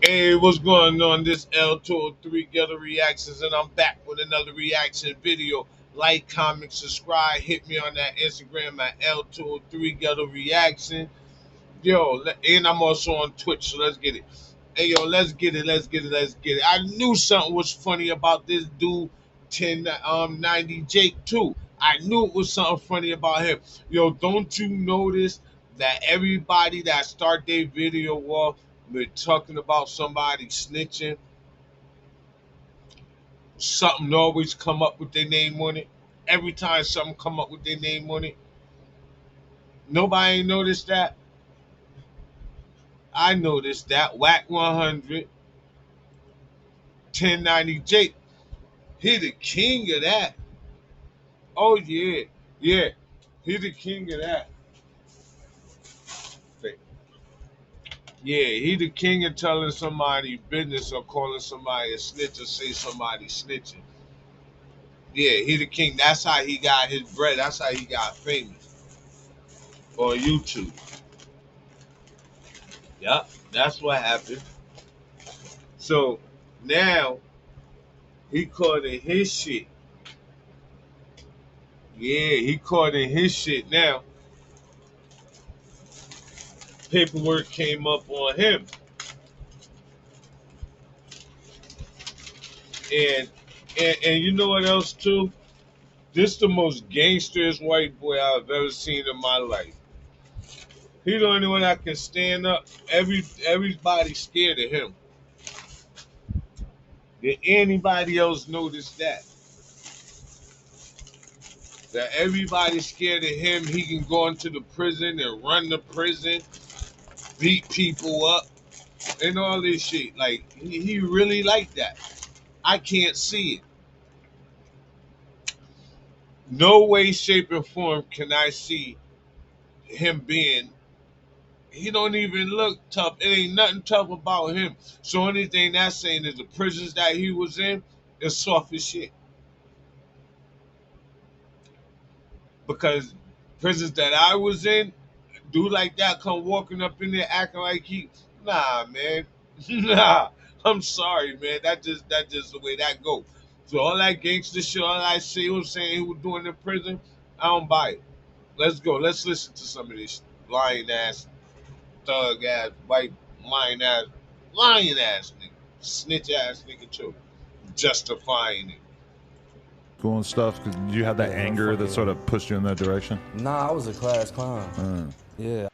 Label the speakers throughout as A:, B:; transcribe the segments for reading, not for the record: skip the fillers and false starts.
A: Hey, what's going on? This L203 Ghetto Reactions, and I'm back with another reaction video. Like, comment, subscribe. Hit me on that Instagram at L203 Ghetto Reaction. Yo, and I'm also on Twitch, so let's get it. Hey, yo, let's get it. I knew something was funny about this dude, 1090 Jake, too. I knew it was something funny about him. Yo, don't you notice that everybody that start their video off with talking about somebody snitching, something always come up with their name on it? Every time something come up with their name on it. Nobody ain't noticed that. I noticed that. Whack 100, 1090 Jake. He the king of that. Oh yeah, yeah. He the king of that. Yeah, he the king of telling somebody business or calling somebody a snitch or say somebody snitching. Yeah, he the king. That's how he got his bread. That's how he got famous on YouTube. Yep, that's what happened. So now he caught in his shit. Yeah, he caught in his shit now. Paperwork came up on him. And and you know what else too? This the most gangsterest white boy I've ever seen in my life. He the only one that can stand up. Everybody's scared of him. Did anybody else notice that? That everybody's scared of him. He can go into the prison and run the prison, beat people up, and all this shit. Like he really like that. I can't see it. No way, shape, and form can I see him being. He don't even look tough. It ain't nothing tough about him. So anything that's saying is the prisons that he was in is soft as shit. Because prisons that I was in, dude like that come walking up in there acting like he, nah, man, nah. I'm sorry, man. That just the way that go. So all that gangster shit, all I see was saying he was doing in prison, I don't buy it. Let's go. Let's listen to some of this lying ass, thug ass, white lying ass nigga, snitch ass nigga too, justifying it.
B: School and stuff? Cause you had that anger that sort of pushed you in that direction?
C: Nah, I was a class clown. Yeah.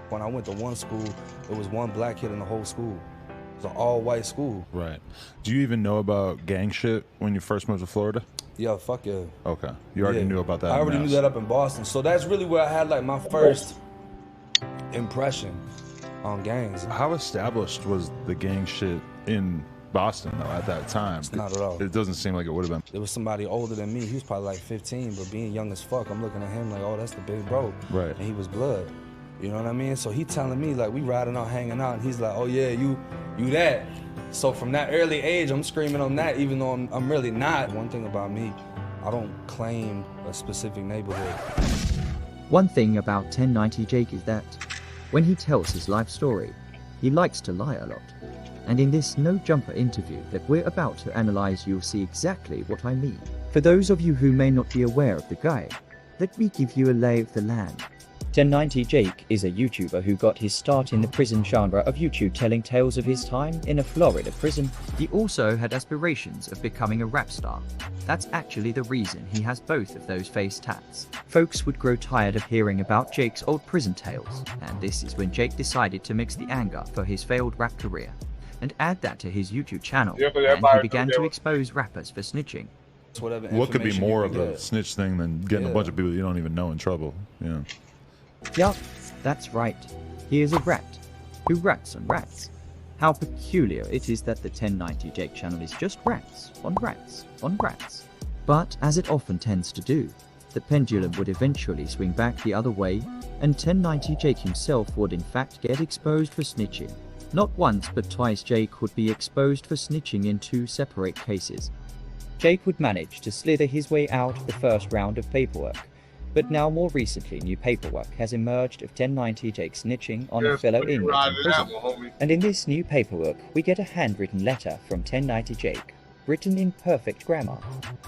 C: When I went to one school, there was one black kid in the whole school. It was an all-white school.
B: Right. Do you even know about gang shit when you first moved to Florida?
C: Yeah, fuck yeah.
B: Okay. You already knew about that.
C: I already knew that up in Boston. So that's really where I had like my first impression on gangs.
B: How established was the gang shit in Boston though at that time?
C: Not at all.
B: It doesn't seem like it would have been.
C: There was somebody older than me. He was probably like 15, but being young as fuck, I'm looking at him like, oh, that's the big bro.
B: Right.
C: And he was blood. You know what I mean? So he telling me like we riding out, hanging out, and he's like, oh yeah, you that. So from that early age, I'm screaming on that, even though I'm really not. One thing about me, I don't claim a specific neighborhood.
D: One thing about 1090 Jake is that when he tells his life story, he likes to lie a lot. And in this no jumper interview that we're about to analyze, you'll see exactly what I mean. For those of you who may not be aware of the guy, let me give you a lay of the land. 1090 Jake is a YouTuber who got his start in the prison genre of YouTube, telling tales of his time in a Florida prison. He also had aspirations of becoming a rap star. That's actually the reason he has both of those face tats. Folks would grow tired of hearing about Jake's old prison tales, and this is when Jake decided to mix the anger for his failed rap career and add that to his YouTube channel, and he began to expose rappers for snitching.
B: What could be more of a snitch thing than getting a bunch of people you don't even know in trouble? Yeah.
D: Yup, that's right. He is a rat who rats on rats. How peculiar it is that the 1090 Jake channel is just rats on rats on rats. But as it often tends to do, the pendulum would eventually swing back the other way, and 1090 Jake himself would in fact get exposed for snitching. Not once but twice Jake would be exposed for snitching in two separate cases. Jake would manage to slither his way out of the first round of paperwork, But now more recently, new paperwork has emerged of 1090 Jake snitching on a
A: Yes,
D: fellow
A: pretty
D: inmate
A: right
D: in
A: of that
D: prison.
A: one, homie.
D: And in this new paperwork, we get a handwritten letter from 1090 Jake, written in perfect grammar.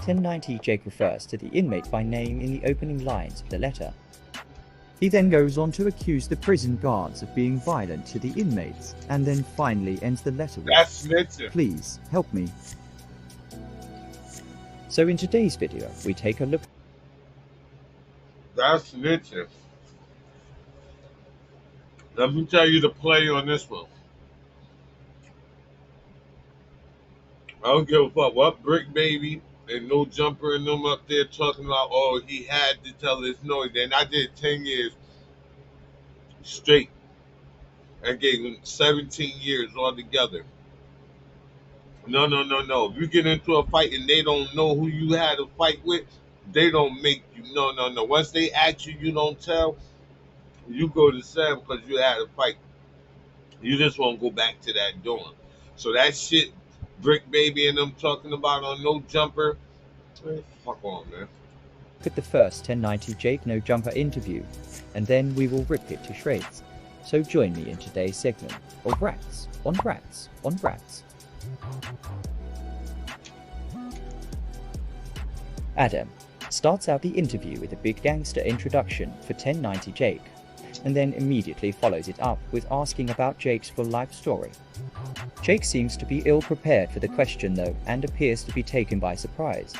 D: 1090 Jake refers to the inmate by name in the opening lines of the letter. He then goes on to accuse the prison guards of being violent to the inmates, and then finally ends the letter with,
A: That's snitching.
D: "Please help me." So in today's video, we take a look.
A: That's snitching. Let me tell you the play on this one. I don't give a fuck what Brick Baby and No Jumper and them up there talking about, oh, he had to tell his noise. And I did 10 years straight and gave him 17 years altogether. No, no, no, no. If you get into a fight and they don't know who you had a fight with, they don't make you. No, no, no. Once they ask you, you don't tell, you go to 7 because you had a fight. You just won't go back to that dorm. So that shit, Brick Baby and them talking about on No Jumper, fuck on, man.
D: Look at the first 1090 Jake No Jumper interview, and then we will rip it to shreds. So join me in today's segment of Rats on Rats on Rats. Adam starts out the interview with a big gangster introduction for 1090 Jake, and then immediately follows it up with asking about Jake's full life story. Jake seems to be ill prepared for the question though, and appears to be taken by surprise.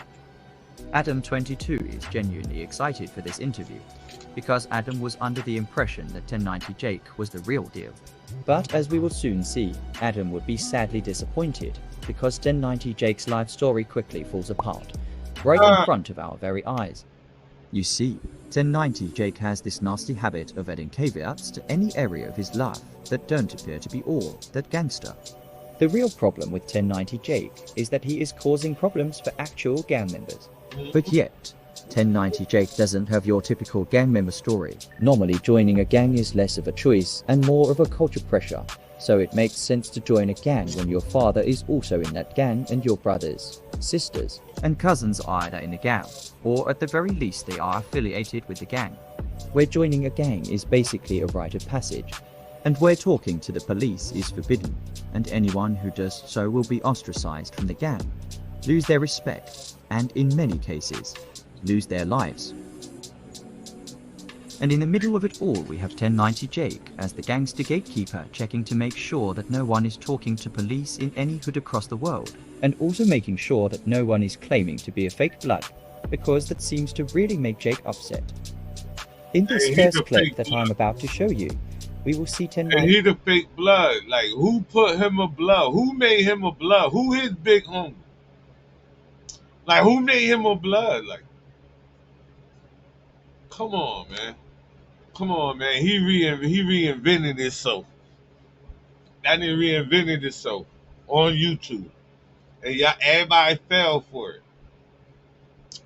D: Adam 22 is genuinely excited for this interview, because Adam was under the impression that 1090 Jake was the real deal. But as we will soon see, Adam would be sadly disappointed, because 1090 Jake's life story quickly falls apart, right in front of our very eyes. You see, 1090 Jake has this nasty habit of adding caveats to any area of his life that don't appear to be all that gangster. The real problem with 1090 Jake is that he is causing problems for actual gang members. But yet, 1090 Jake doesn't have your typical gang member story. Normally joining a gang is less of a choice and more of a culture pressure, so it makes sense to join a gang when your father is also in that gang and your brothers, sisters, and cousins are either in the gang, or at the very least they are affiliated with the gang. Where joining a gang is basically a rite of passage, and where talking to the police is forbidden, and anyone who does so will be ostracized from the gang, lose their respect, and in many cases, lose their lives. And in the middle of it all, we have 1090 Jake as the gangster gatekeeper, checking to make sure that no one is talking to police in any hood across the world, and also making sure that no one is claiming to be a fake blood, because that seems to really make Jake upset. In this first clip that I'm about to show you, we will see 1090.
A: And he the fake blood. Like, who put him a blood? Who made him a blood? Who his big homie? Like, who made him a blood? Like, come on, man. Come on, man. He reinvented himself. That nigga reinvented himself on YouTube. And y'all, everybody fell for it.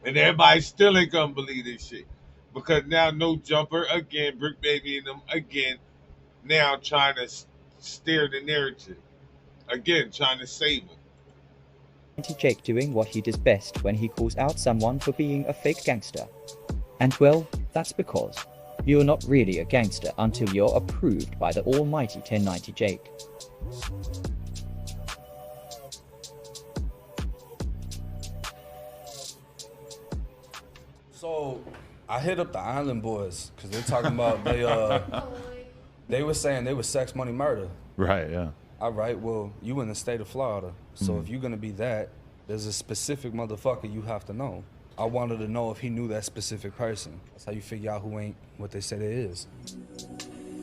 A: And everybody still ain't gonna believe this shit. Because now No Jumper again, Brick Baby and them again, now trying to steer the narrative. Again, trying to save him.
D: Jake doing what he does best when he calls out someone for being a fake gangster. And well, that's because you're not really a gangster until you're approved by the almighty 1090 Jake.
C: So I hit up the Island Boys because they're talking about they were saying they were sex, money, murder.
B: Right, yeah.
C: All right, well, you in the state of Florida, so if you're gonna be that, there's a specific motherfucker you have to know. I wanted to know if he knew that specific person. That's how you figure out who ain't what they say they is.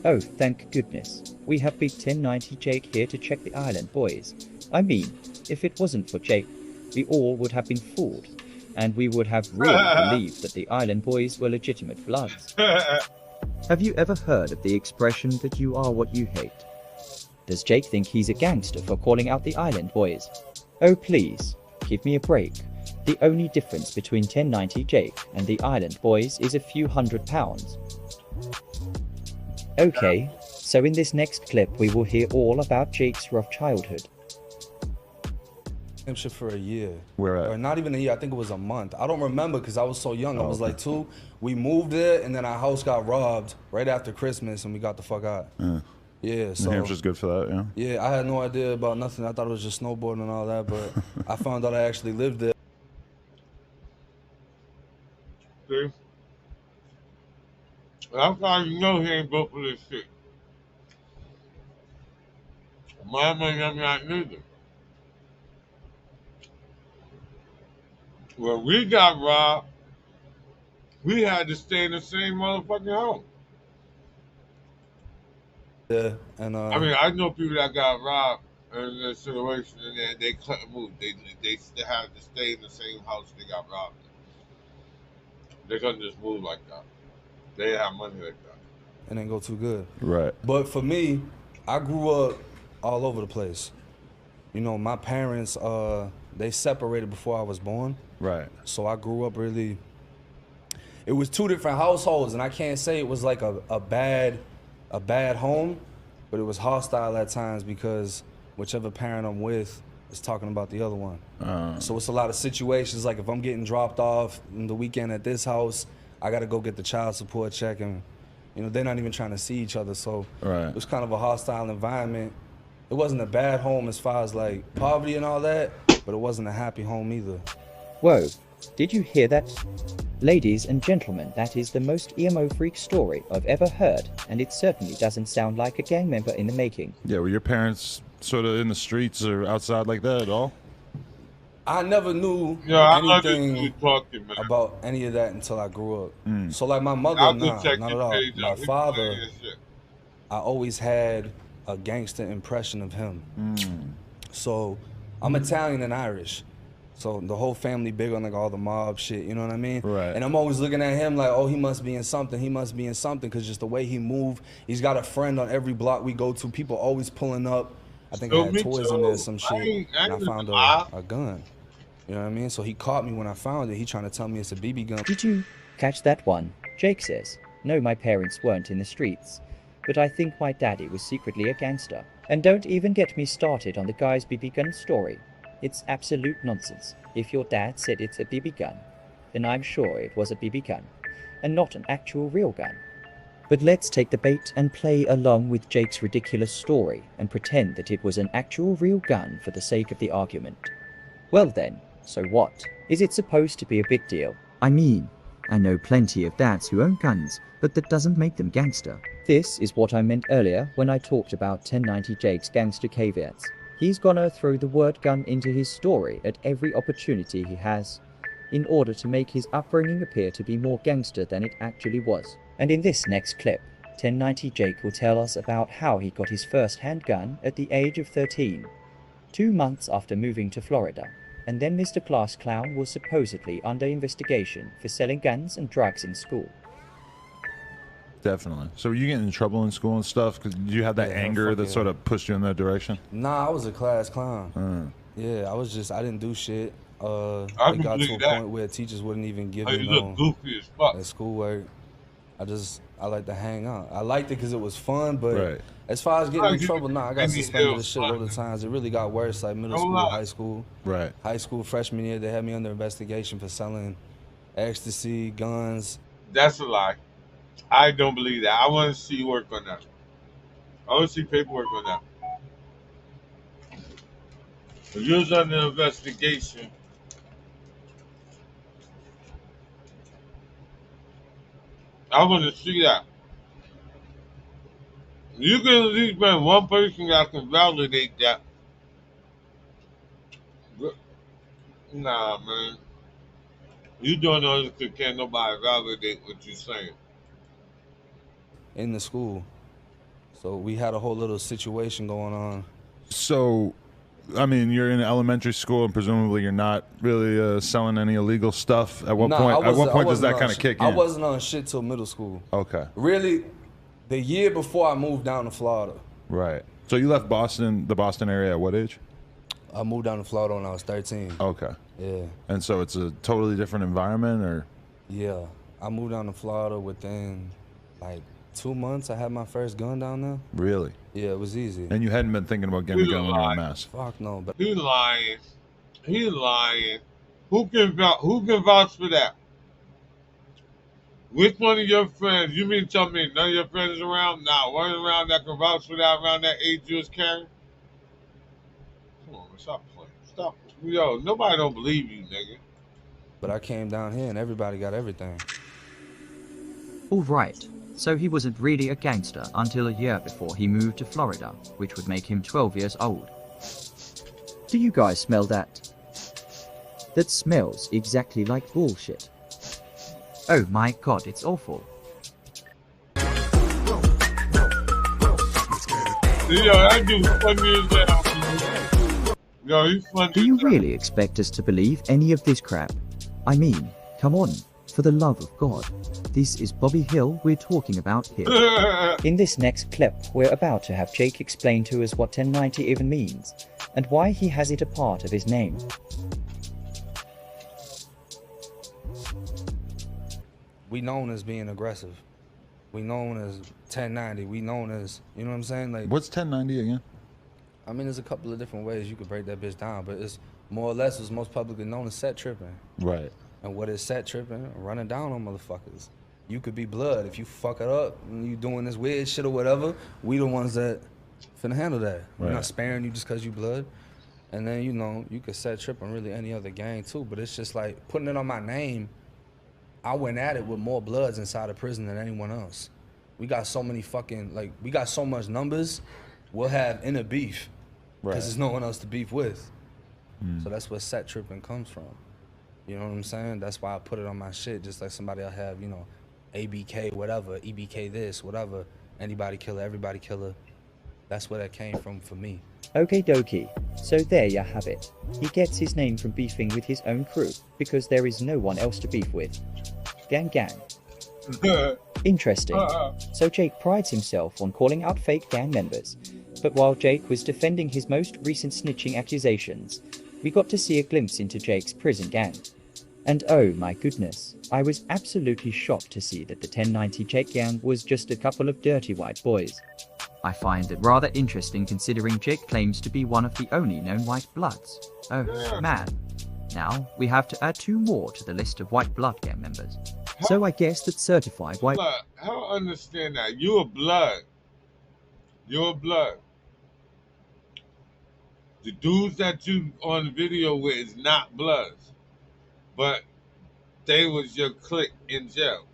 D: Oh, thank goodness. We have big 1090 Jake here to check the Island Boys. I mean, if it wasn't for Jake, we all would have been fooled, and we would have really believed that the Island Boys were legitimate bloods. Have you ever heard of the expression that you are what you hate? Does Jake think he's a gangster for calling out the Island Boys? Oh please, give me a break. The only difference between 1090 Jake and the Island Boys is a few £100. Okay, so in this next clip we will hear all about Jake's rough childhood.
C: same shit for a year.
B: Where at?
C: Or not even a year, I think it was a month. I don't remember because I was so young. I was like 2. We moved there, and then our house got robbed right after Christmas, and we got the fuck out. Yeah, so.
B: New Hampshire's good for that, yeah?
C: Yeah, I had no idea about nothing. I thought it was just snowboarding and all that, but I found out I actually lived there.
A: See? That's how you know he ain't built for this shit. Mama and them not neither. When we got robbed, we had to stay in the same motherfucking home.
C: Yeah, and
A: I mean, I know people that got robbed in this situation and they couldn't move. They still had to stay in the same house they got robbed in. They couldn't just move like that. They didn't have money like that.
C: and didn't go too good.
B: Right.
C: But for me, I grew up all over the place. You know, my parents, they separated before I was born.
B: Right.
C: So I grew up really, it was 2 different households, and I can't say it was like a bad home, but it was hostile at times because whichever parent I'm with is talking about the other one. So it's a lot of situations, like if I'm getting dropped off in the weekend at this house, I gotta go get the child support check, and you know, they're not even trying to see each other, so
B: Right.
C: it was kind of a hostile environment. It wasn't a bad home as far as like poverty and all that, but it wasn't a happy home either.
D: Whoa, did you hear that? Ladies and gentlemen, that is the most emo freak story I've ever heard, and it certainly doesn't sound like a gang member in the making.
B: Yeah, were your parents sort of in the streets or outside like that at all?
C: I never knew
A: I love
C: anything
A: you talking, man.
C: about any of that until I grew up. So like my
A: I'll
C: mother,
A: go
C: nah,
A: check
C: not
A: your
C: at all.
A: page
C: My
A: out. We
C: father,
A: playing this shit.
C: I always had a gangster impression of him. So I'm Italian and Irish. So the whole family big on like all the mob shit, you know what I mean?
B: Right.
C: And I'm always looking at him like, oh, he must be in something. He must be in something, because just the way he moved. He's got a friend on every block we go to. People always pulling up. I think I had
A: me
C: toys
A: too.
C: in there, some shit,
A: I
C: and I
A: ain't
C: found
A: lie.
C: a gun. You know what I mean? So he caught me when I found it. He trying to tell me it's a BB gun.
D: Did you catch that one? Jake says, no, my parents weren't in the streets, but I think my daddy was secretly a gangster. And don't even get me started on the guy's BB gun story. It's absolute nonsense. If your dad said it's a BB gun, then I'm sure it was a BB gun, and not an actual real gun. But let's take the bait and play along with Jake's ridiculous story and pretend that it was an actual real gun for the sake of the argument. Well then, so what? Is it supposed to be a big deal? I mean, I know plenty of dads who own guns, but that doesn't make them gangster. This is what I meant earlier when I talked about 1090 Jake's gangster caveats. He's gonna throw the word gun into his story at every opportunity he has, in order to make his upbringing appear to be more gangster than it actually was. And in this next clip, 1090 Jake will tell us about how he got his first handgun at the age of 13, 2 months after moving to Florida. And then Mr. Class Clown was supposedly under investigation for selling guns and drugs in school.
B: Definitely. So were you getting in trouble in school and stuff? Because you had that
C: Yeah,
B: anger
C: fuck
B: that
C: yeah.
B: sort of pushed you in that direction?
C: Nah, I was a class clown. Yeah, I didn't do shit.
A: I
C: It
A: can
C: got to a
A: believe that.
C: point where teachers wouldn't even give
A: Hey,
C: me
A: you
C: no
A: look goofy as fuck.
C: schoolwork. I like to hang out. I liked it because it was fun, but
B: Right.
C: as far as getting in
A: You-
C: trouble, nah, I got
A: and you
C: suspended
A: still
C: a shitload
A: fun.
C: of times. It really got worse, like middle
A: Don't
C: school,
A: lie.
C: high school.
B: Right.
C: High school freshman year, they had me under investigation for selling ecstasy, guns.
A: That's a lie. I don't believe that. I want to see you work on that. I want to see paperwork on that. If you was under investigation, I want to see that. You can at least find one person that can validate that. Nah, man. You doing all this because can't nobody validate what you're saying.
C: In the school. So we had a whole little situation going on.
B: So, I mean, you're in elementary school and presumably you're not really selling any illegal stuff. At what
C: Nah,
B: point?
C: I
B: At what
C: wasn't- I
B: point does
C: wasn't
B: that
C: on
B: kind of
C: sh-
B: kick in?
C: I wasn't on shit till middle school.
B: Okay.
C: Really, the year before I moved down to Florida.
B: Right. So you left Boston, the Boston area, at what age?
C: I moved down to Florida when I was 13.
B: Okay.
C: Yeah.
B: And so it's a totally different environment, or?
C: Yeah. I moved down to Florida within like 2 months. I had my first gun down there.
B: Really?
C: Yeah, it was easy.
B: And you hadn't been thinking about getting a gun when you were in
A: Lie.
B: Mass?
C: Fuck no, but
A: He lying. He lying. Who can vouch for that? Which one of your friends? You mean tell me none of your friends around? Nah, one around that can vouch for that around that age you was carrying? Come on, stop playing. Stop. Yo, nobody don't believe you, nigga.
C: But I came down here and everybody got everything.
D: Alright, so he wasn't really a gangster until a year before he moved to Florida, which would make him 12 years old. Do you guys smell that? That smells exactly like bullshit. Oh my god, it's awful.
A: Yo, that dude's funny as hell. Yo, he's funny.
D: Do you really expect us to believe any of this crap? I mean, come on, for the love of God. This is Bobby Hill we're talking about here. In this next clip, we're about to have Jake explain to us what 1090 even means, and why he has it a part of his name.
C: We known as being aggressive. We known as 1090. We known as, you know what I'm saying? Like,
B: What's 1090 again?
C: I mean, there's a couple of different ways you could break that bitch down, but it's more or less what's most publicly known as set tripping.
B: Right.
C: And what is set tripping? Running down on motherfuckers. You could be blood. If you fuck it up and you doing this weird shit or whatever, we the ones that finna handle that. We're not sparing you just because you blood. And then, you know, you could set trip on really any other gang too, but it's just like putting it on my name. I went at it with more bloods inside of prison than anyone else. We got so many fucking, like, we got so much numbers, we'll have inner beef. Because there's no one else to beef with. So that's where set tripping comes from. You know what I'm saying? That's why I put it on my shit, just like somebody will have, you know, ABK, whatever, EBK this, whatever, anybody killer, everybody killer. That's where that came from for me.
D: Okay dokie, so there you have it. He gets his name from beefing with his own crew, because there is no one else to beef with. Gang gang. Interesting. So Jake prides himself on calling out fake gang members, but while Jake was defending his most recent snitching accusations, we got to see a glimpse into Jake's prison gang. And oh my goodness, I was absolutely shocked to see that the 1090 Jake gang was just a couple of dirty white boys. I find it rather interesting considering Jake claims to be one of the only known white bloods. Oh man. Now, we have to add 2 more to the list of white blood gang members. So I guess that certified white...
A: Blood. I don't understand that. You a blood. You're a blood. The dudes that you on video with is not bloods. But they was your clique in jail.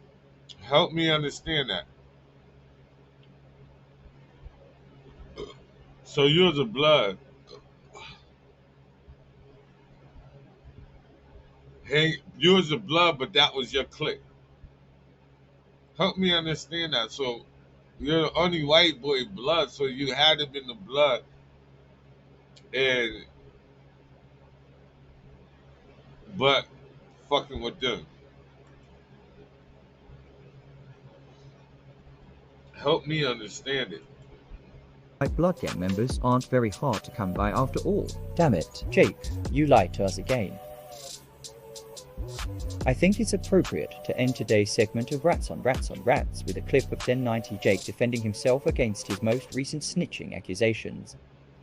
A: Help me understand that. So you was a blood. Hey, you was a blood, but that was your clique. Help me understand that. So you're the only white boy blood, so you had to be in the blood. And but fucking with them. Help me understand it.
D: White blood gang members aren't very hard to come by after all. Damn it, Jake, you lied to us again. I think it's appropriate to end today's segment of Rats on Rats on Rats with a clip of 1090 Jake defending himself against his most recent snitching accusations.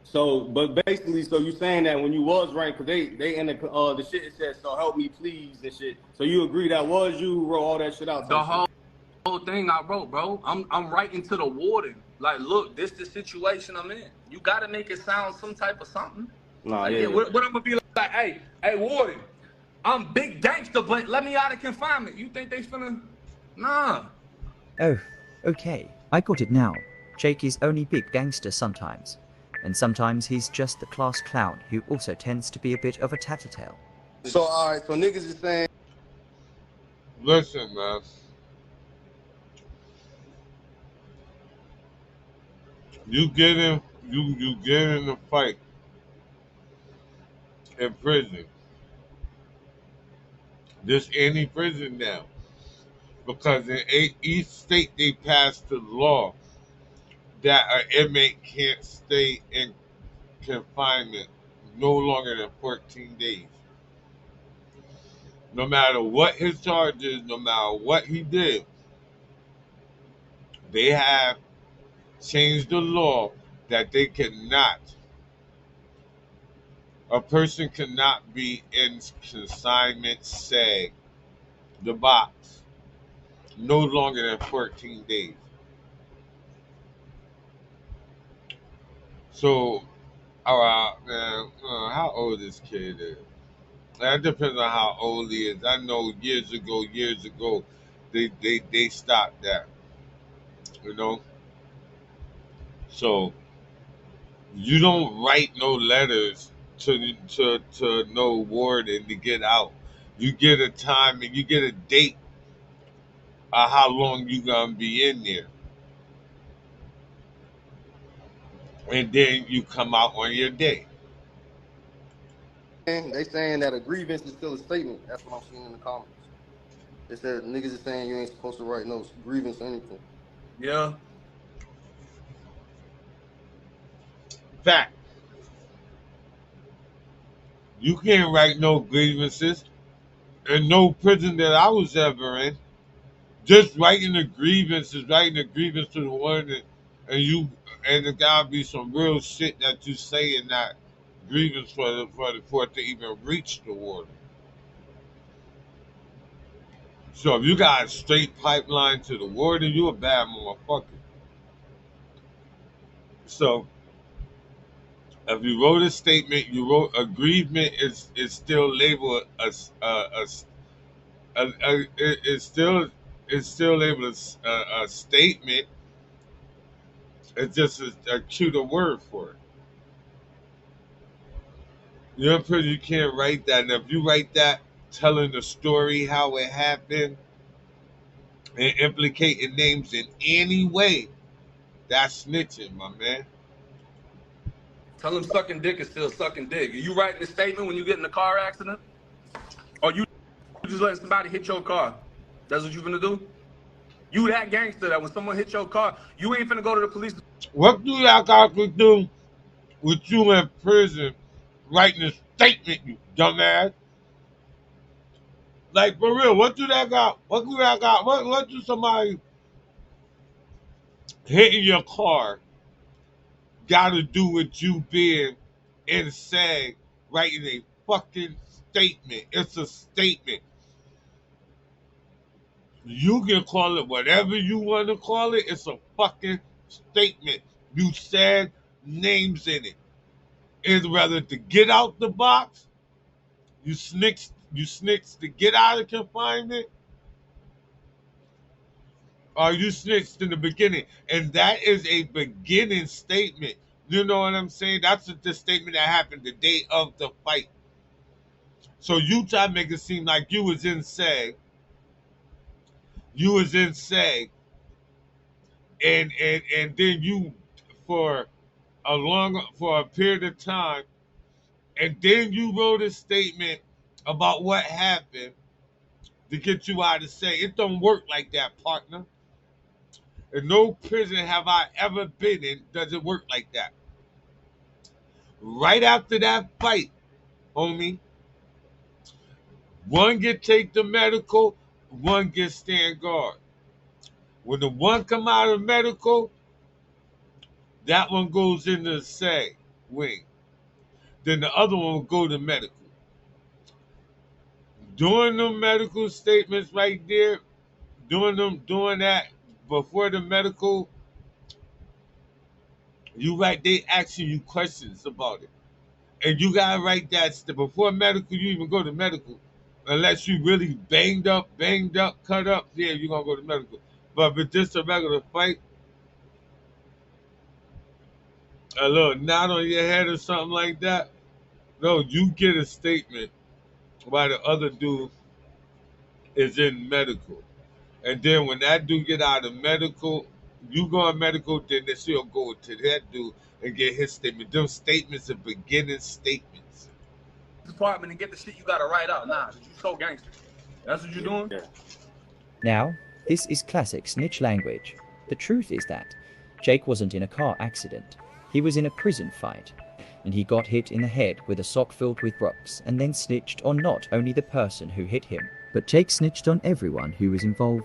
E: So, but basically, so you saying that when you was ranked, cause they in the shit it said, so help me please and shit. So you agree that was you who wrote all that shit out?
C: The whole thing I wrote, bro. I'm writing to the warden. Like, look, this the situation I'm in. You gotta make it sound some type of something.
E: Nah,
C: like,
E: yeah.
C: What I'm gonna be like, hey, warden, I'm big gangster, but let me out of confinement. You think they finna? Nah.
D: Oh, okay, I got it now. Jake is only big gangster sometimes. And sometimes he's just the class clown who also tends to be a bit of a tattletale.
E: So, alright, so niggas is saying...
A: Listen, man. You get in the fight in prison. This any prison now. Because in each state they passed the law that an inmate can't stay in confinement no longer than 14 days. No matter what his charge is, no matter what he did, they have changed the law that they cannot A person cannot be in consignment, say, the box, no longer than 14 days. So, how old this kid is? That depends on how old he is. I know years ago, they stopped that, you know. So you don't write no letters to no warden to get out. You get a time and you get a date of how long you gonna be in there, and then you come out on your day.
E: And they saying that a grievance is still a statement. That's what I'm seeing in the comments. They said niggas is saying you ain't supposed to write no grievance or anything.
C: Yeah.
A: Fact, you can't write no grievances in no prison that I was ever in. Just writing a grievance is writing a grievance to the warden, and you and there gotta be some real shit that you say in that grievance for it to even reach the warden. So if you got a straight pipeline to the warden, you a bad motherfucker. So if you wrote a statement, you wrote a grievance is still labeled as it's still labeled as a statement. It's just a cuter word for it. You're in prison, you can't write that. And if you write that telling the story how it happened and implicating names in any way, that's snitching, my man.
C: Tell him sucking dick is still sucking dick. Are you writing a statement when you get in a car accident? Or you just letting somebody hit your car? That's what you finna do? You that gangster that when someone hits your car, you ain't finna go to the police.
A: What do that got to do with you in prison writing a statement, you dumbass? Like for real, what do that got? What do somebody hitting your car got to do with you being insane writing a fucking statement? It's a statement. You can call it whatever you want to call it. It's a fucking statement. You said names in it. It's whether to get out the box, you snitched to get out of confinement, or you snitched in the beginning. And that is a beginning statement. You know what I'm saying? That's the statement that happened the day of the fight. So you try to make it seem like you was in SAG. You was in SAG. And then you for for a period of time, and then you wrote a statement about what happened to get you out of SAG. It don't work like that, partner. In no prison have I ever been in does it work like that. Right after that fight, homie, one get take the medical, one get stand guard. When the one come out of medical, that one goes into the SAG wing. Then the other one will go to medical. Doing the medical statements right there, doing that before the medical, they asking you questions about it. And you gotta write that before medical, you even go to medical. Unless you really banged up, cut up, yeah, you're gonna go to medical. But if it's just a regular fight, a little knot on your head or something like that, no, you get a statement while the other dude is in medical. And then when that dude get out of medical, you go on medical, then they still go to that dude and get his statement. Those statements are beginning statements.
C: Department and get the shit you gotta write out. Nah, you so gangster. That's what you're doing?
E: Yeah.
D: Now, this is classic snitch language. The truth is that Jake wasn't in a car accident. He was in a prison fight, and he got hit in the head with a sock filled with rocks and then snitched on not only the person who hit him, but Jake snitched on everyone who was involved.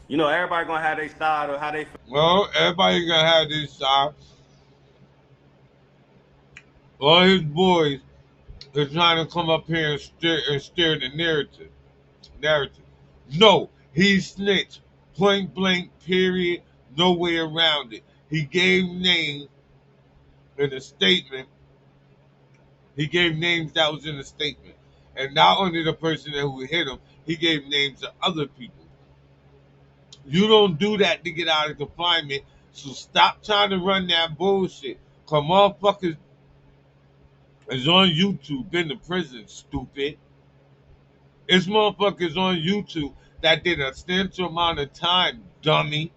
E: You know, everybody gonna have their style or how they feel.
A: Well, everybody gonna have this side. all his boys are trying to come up here and steer the narrative. No, he snitched. Point blank, period. No way around it. He gave names in a statement. He gave names that was in the statement. And not only the person who hit him, he gave names of other people. You don't do that to get out of confinement. So stop trying to run that bullshit. Cause motherfuckers is on YouTube in the prison, stupid. It's motherfuckers on YouTube that did a substantial amount of time, dummy.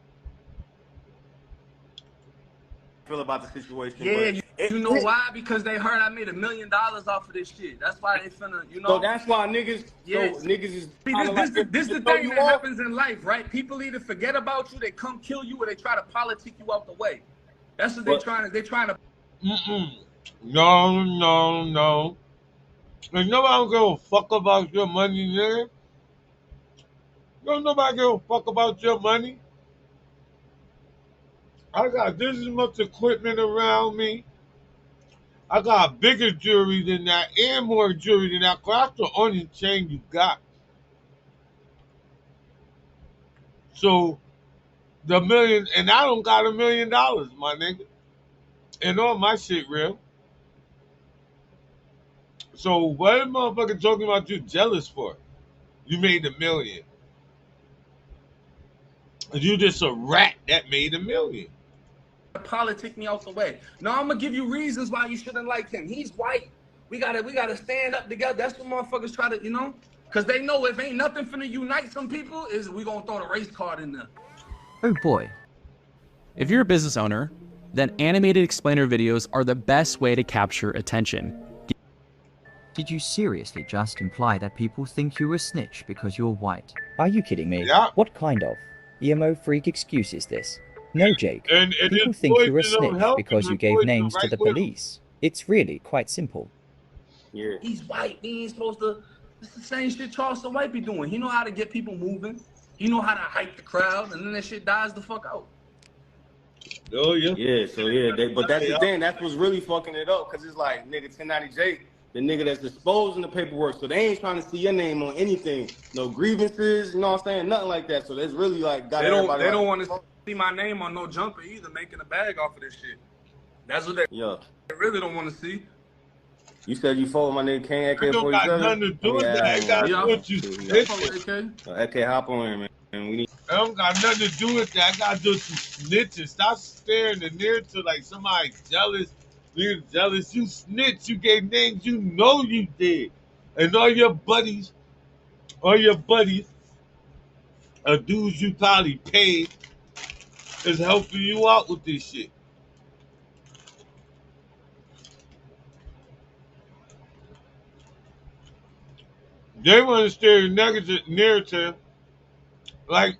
E: Feel about the situation.
C: Yeah,
E: But
C: you know why? Because they heard I made $1 million off of this shit. That's why they finna, you know.
E: So that's why niggas.
C: Yeah.
E: So niggas is.
C: See, this the thing that happens in life, right? People either forget about you, they come kill you, or they try to politic you out the way. That's what they're trying to.
A: No. And nobody give a fuck about your money, nigga. Don't nobody give a fuck about your money. I got this much equipment around me. I got bigger jewelry than that and more jewelry than that. Cause that's the only chain you got. So the million, and I don't got $1 million, my nigga. And all my shit real. So what is motherfucker talking about you jealous for? You made $1 million. You just a rat that made $1 million.
C: Politic me out the way. No, I'm gonna give you reasons why you shouldn't like him. He's white. We gotta stand up together. That's what motherfuckers try to, you know, because they know if ain't nothing finna unite some people, is we gonna throw the race card in there.
D: Oh boy.
F: If you're a business owner, then animated explainer videos are the best way to capture attention.
D: Did you seriously just imply that people think you're a snitch because you're white? Are you kidding me?
A: Yeah.
D: What kind of emo freak excuse is this? No, Jake.
A: And
D: People
A: his
D: think
A: boys
D: you're a
A: that don't
D: snitch
A: help
D: because
A: him,
D: you
A: his
D: gave
A: boys
D: names
A: are
D: to
A: right
D: the
A: with him.
D: police. It's really quite simple.
E: Yeah.
C: He's white. He ain't supposed to. It's the same shit Charleston White be doing. He know how to get people moving. He know how to hype the crowd, and then that shit dies the fuck out.
A: Oh yeah.
E: Yeah. So yeah. But that's the thing. That's what's really fucking it up. Cause it's like nigga 1090 Jake, the nigga that's exposing the paperwork. So they ain't trying to see your name on anything. No grievances. You know what I'm saying? Nothing like that. So that's really like got everybody.
C: They don't want to see my name on no jumper either, making a bag off of this shit. That's what they really don't want to see.
E: You said you followed my nigga King AK-47?
A: It don't got nothing to do with that. It got to do with you snitching.
E: AK, hop on here, man. We need.
A: It don't got nothing to do with that. I got to do with you snitching. Stop staring the near to like somebody jealous. You're jealous. You snitch. You gave names. You know you did. And all your buddies, dudes you probably paid, is helping you out with this shit. They want to steer the negative narrative. Like,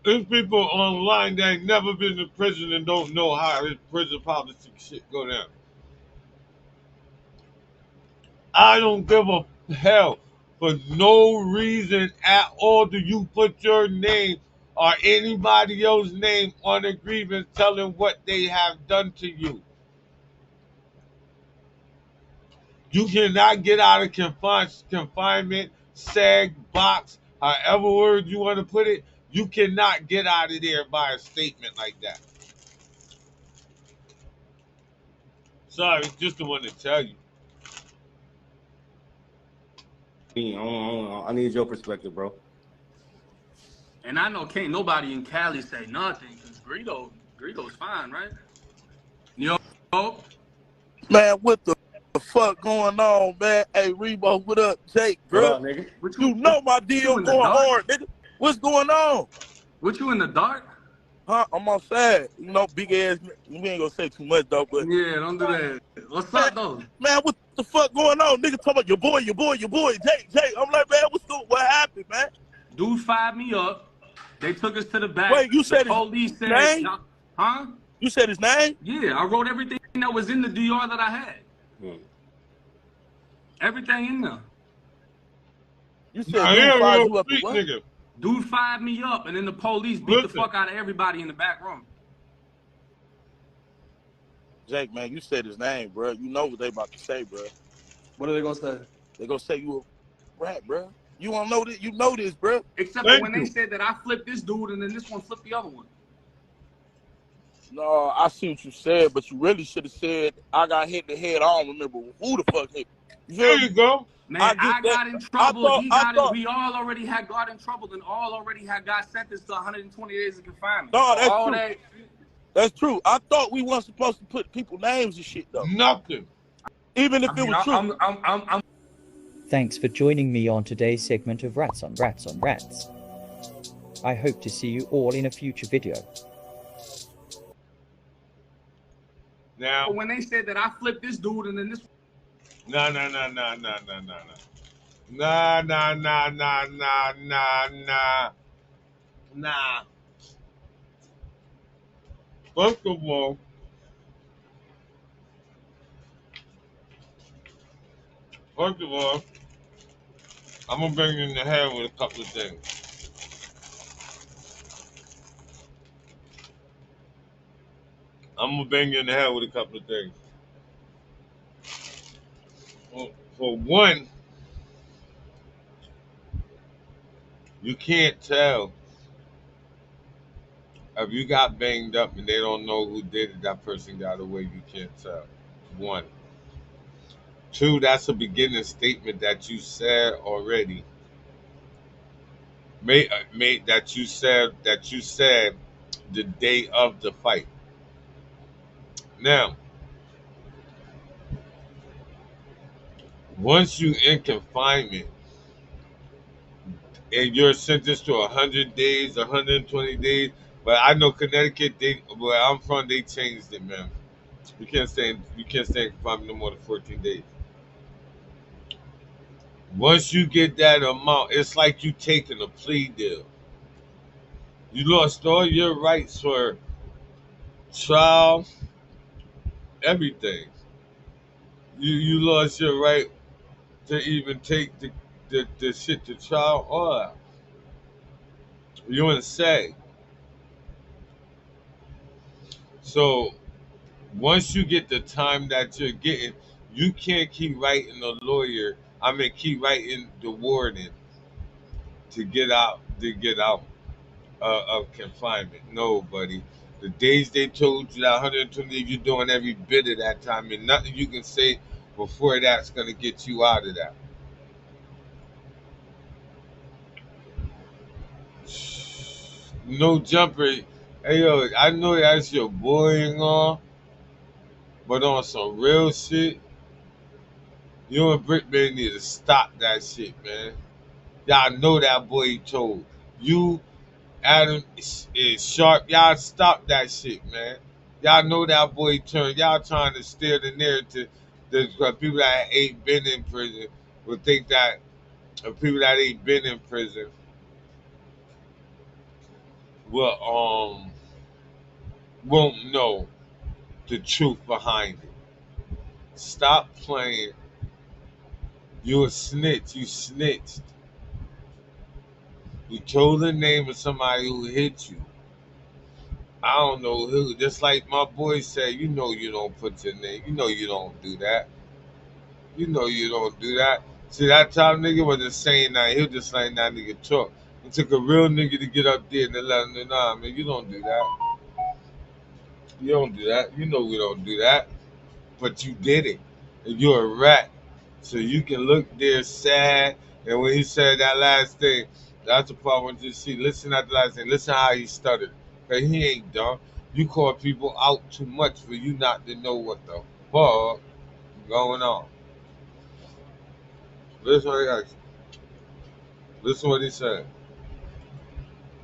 A: there's people online that ain't never been to prison and don't know how this prison policy shit go down. I don't give a hell. For no reason at all do you put your name or anybody else's name on a grievance telling what they have done to you. You cannot get out of confinement, sag, box, however word you want to put it. You cannot get out of there by a statement like that. Sorry, just the one to tell you.
E: I need your perspective, bro.
C: And I know can't nobody in Cali say nothing because Greedo's fine, right? Yo,
G: man, what the fuck going on, man? Hey, Rebo, what up, Jake, bro?
E: What up, nigga?
G: You know my deal going hard, nigga. What's going on?
C: What you in the dark?
G: Huh? I'm outside. You know, big ass. We ain't gonna say too much though, but
C: yeah, don't do that. What's up though?
G: Man, what the fuck going on? Nigga talking about your boy, Jake. I'm like, man, what happened, man?
C: Dude fired me up. They took us to the back.
G: Wait, you said
C: the police said,
G: name?
C: Huh?
G: You said his name?
C: Yeah, I wrote everything that was in the DR that I had. Everything in there.
G: You said dude fired you up, what?
A: Nigga.
C: Dude fired me up, and then the police beat the fuck out of everybody in the back room.
G: Jake, man, you said his name, bro. You know what they about to say, bro.
C: What are they gonna say?
G: They gonna say you a rat, bro. You wanna know this? You know this, bro.
C: Except for when they said that I flipped this dude and then this one flipped the other one.
G: No, I see what you said, but you really should have said I got hit in the head. I don't remember who the fuck hit me.
A: There you go.
C: Man, I got in trouble. We all already had got in trouble and all already had got sentenced to 120 days of confinement.
G: No, that's true. That's true. I thought we weren't supposed to put people names and shit though.
A: Nothing.
G: Even if it was true.
D: Thanks for joining me on today's segment of Rats on Rats. I hope to see you all in a future video.
A: Now,
C: when they said that I flipped this dude and then this.
A: Nah. First of all, I'm gonna bring you in the head with a couple of things. Well, for one, you can't tell if you got banged up and they don't know who did it, that person got away. You can't tell. One. Two, that's a beginning statement that you said already. That you said the day of the fight. Now, once you in confinement and you're sentenced to 100 days, 120 days, but I know Connecticut, where I'm from, they changed it, man. You can't stay in confinement no more than 14 days. Once you get that amount, it's like you taking a plea deal. You lost all your rights for trial, everything. You lost your right to even take the shit to trial, all that. You insane. So once you get the time that you're getting, you can't keep writing a lawyer. Keep writing the warden to get out of confinement. No, buddy. The days they told you that 120, you're doing every bit of that time, and nothing you can say before that's gonna get you out of that. No jumper. Hey yo, I know that's your boy and all, but on some real shit, you and Brickman need to stop that shit, man. Y'all know that boy told you, Adam is Sharp. Y'all stop that shit, man. Y'all know that boy turned. Y'all trying to steer the narrative. The people that ain't been in prison will think that people that ain't been in prison will won't know the truth behind it. Stop playing. You a snitch. You snitched. You told the name of somebody who hit you. I don't know who. Just like my boy said, you know you don't put your name. You know you don't do that. You know you don't do that. See, that top nigga wasn't saying that. He was just letting that nigga talk. It took a real nigga to get up there and let him know, nah, man, you don't do that. You don't do that. You know we don't do that. But you did it. And you're a rat. So you can look there sad. And when he said that last thing, that's the part I want you to see. Listen at the last thing. Listen how he stuttered. Because he ain't dumb. You call people out too much for you not to know what the fuck going on. Listen what he asked. Listen what he said.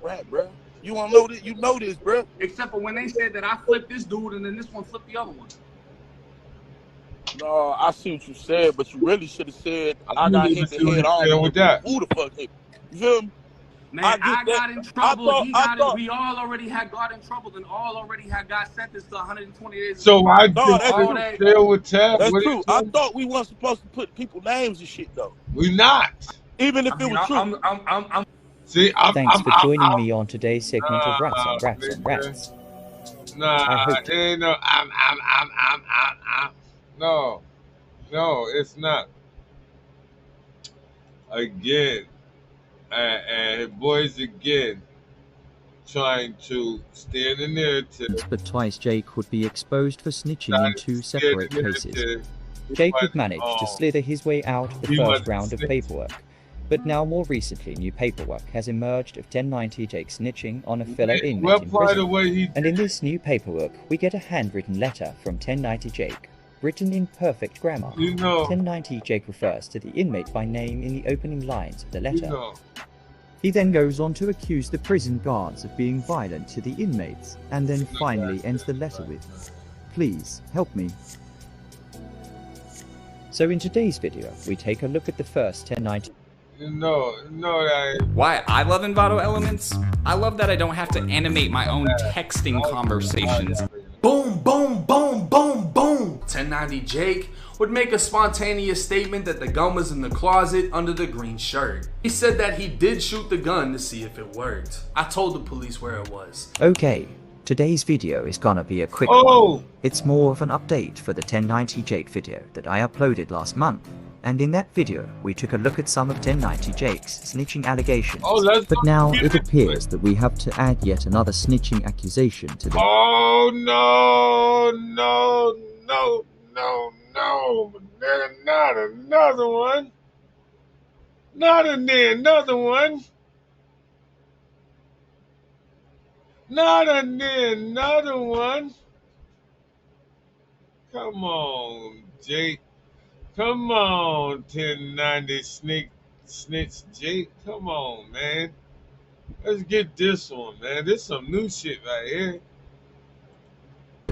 G: Right, bro. You wanna know this? You know this, bro.
C: Except for when they said that I flipped this dude and then this one flipped the other one.
G: No, I see what you said, but you really should have said I got hit in the head. I don't
A: with that.
G: Who the fuck hit me? You feel me?
C: Man, I got in trouble. We all already had got in trouble and all already had got sentenced to 120 days.
A: So I
G: that's
A: true. With Tab.
G: That's true. I thought we weren't supposed to put people names and shit though.
A: We not.
G: Even if it was true.
D: Thanks for joining me on today's segment of Rats on Rats. I
A: Nah,
D: hope
A: ain't no. No, no, it's not. Again, and boys again trying to steer the narrative.
D: but twice Jake would be exposed for snitching in
A: Trying to
D: 2
A: steer
D: separate
A: the
D: cases.
A: narrative.
D: Jake would manage to slither his way out of the
A: He
D: first
A: was
D: round of
A: snitch.
D: paperwork. But now more recently, new paperwork has emerged of 1090 Jake snitching on a fellow inmate
A: What
D: in
A: part
D: prison.
A: of what he
D: And
A: did?
D: in this new paperwork, we get a handwritten letter from 1090 Jake, written in perfect grammar.
A: You know,
D: 1090 Jake refers to the inmate by name in the opening lines of the
A: you
D: letter.
A: know.
D: He then goes on to accuse the prison guards of being violent to the inmates, and then finally ends the letter with, "Please help me." So in today's video, we take a look at the first 1090
A: No, that
H: Why I love Envato Elements? I love that I don't have to animate my own texting conversations. Boom, boom, boom, boom, boom. 1090 Jake would make a spontaneous statement that the gun was in the closet under the green shirt. He said that he did shoot the gun to see if it worked. I told the police where it was.
D: Okay, today's video is gonna be a quick
A: Oh!
D: one. It's more of an update for the 1090 Jake video that I uploaded last month. And in that video, we took a look at some of 1090 Jake's snitching allegations.
A: Oh, let's
D: But now
A: get
D: it
A: into
D: appears that we have to add yet another snitching accusation to the
A: Oh no, no, no, no, no, not another one. Not another one. Not another one. Come on, Jake. Come on, 1090 snitch Jake. Come on, man. Let's get this one, man. This some new shit right here.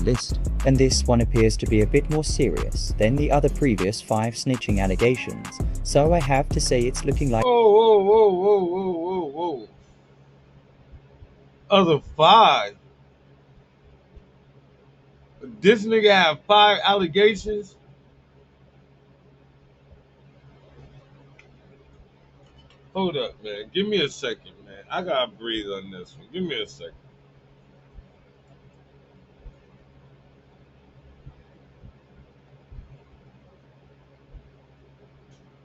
D: list. And this one appears to be a bit more serious than the other previous 5 snitching allegations. So I have to say it's looking like
A: Whoa. Other 5. This nigga have 5 allegations. Hold up, man. Give me a second, man. I gotta breathe on this one. Give me a second.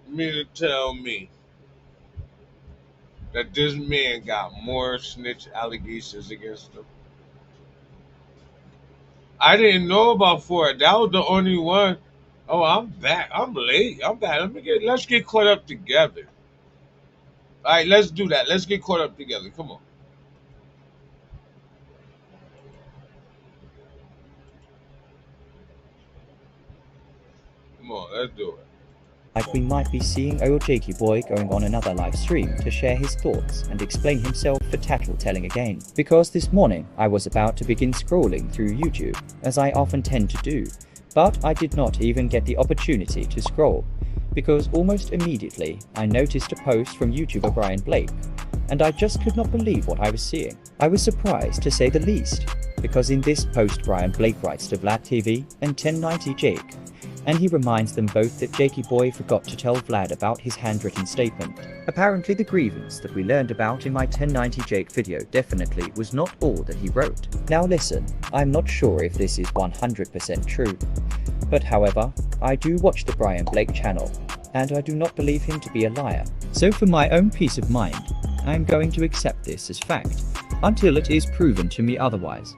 A: You mean to tell me that this man got more snitch allegations against him? I didn't know about 4. That was the only one. Oh, I'm back. I'm late. I'm back. Let's get caught up together. All right, let's do that. Let's get caught up together. Come on. Come on, let's do it.
D: we might be seeing old Jakey Boy going on another live stream to share his thoughts and explain himself for tattletelling again. Because this morning I was about to begin scrolling through YouTube, as I often tend to do, but I did not even get the opportunity to scroll, because almost immediately I noticed a post from YouTuber Brian Blake, and I just could not believe what I was seeing. I was surprised to say the least, because in this post Brian Blake writes to Vlad TV and 1090 Jake, and he reminds them both that Jakey Boy forgot to tell Vlad about his handwritten statement. Apparently the grievance that we learned about in my 1090 Jake video definitely was not all that he wrote. Now listen, I'm not sure if this is 100% true, but however, I do watch the Brian Blake channel, and I do not believe him to be a liar. So for my own peace of mind, I'm going to accept this as fact, until it is proven to me otherwise.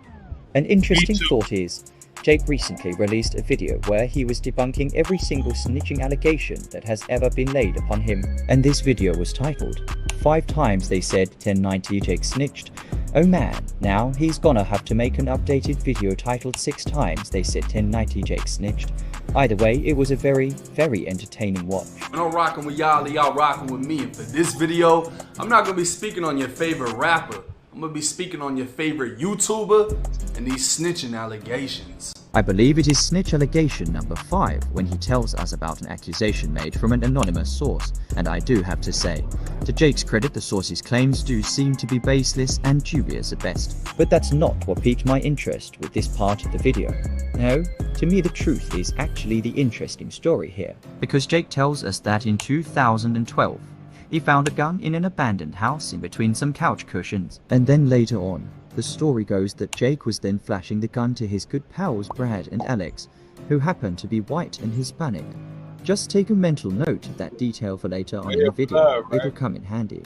D: An interesting thought is, Jake recently released a video where he was debunking every single snitching allegation that has ever been laid upon him, and this video was titled, 5 times they said 1090 Jake snitched. Oh man, now he's gonna have to make an updated video titled 6 times they said 1090 Jake snitched. Either way, it was a very, very entertaining watch.
H: When I'm rocking with y'all rocking with me. And for this video, I'm not gonna be speaking on your favorite rapper. I'm gonna be speaking on your favorite YouTuber and these snitching allegations.
D: I believe it is snitch allegation number 5 when he tells us about an accusation made from an anonymous source, and I do have to say, to Jake's credit, the source's claims do seem to be baseless and dubious at best. But that's not what piqued my interest with this part of the video. No, to me the truth is actually the interesting story here, because Jake tells us that in 2012, he found a gun in an abandoned house in between some couch cushions, and then later on, The story goes that Jake was then flashing the gun to his good pals Brad and Alex, who happen to be white and Hispanic. Just take a mental note of that detail for later on in the video, it'll come in handy.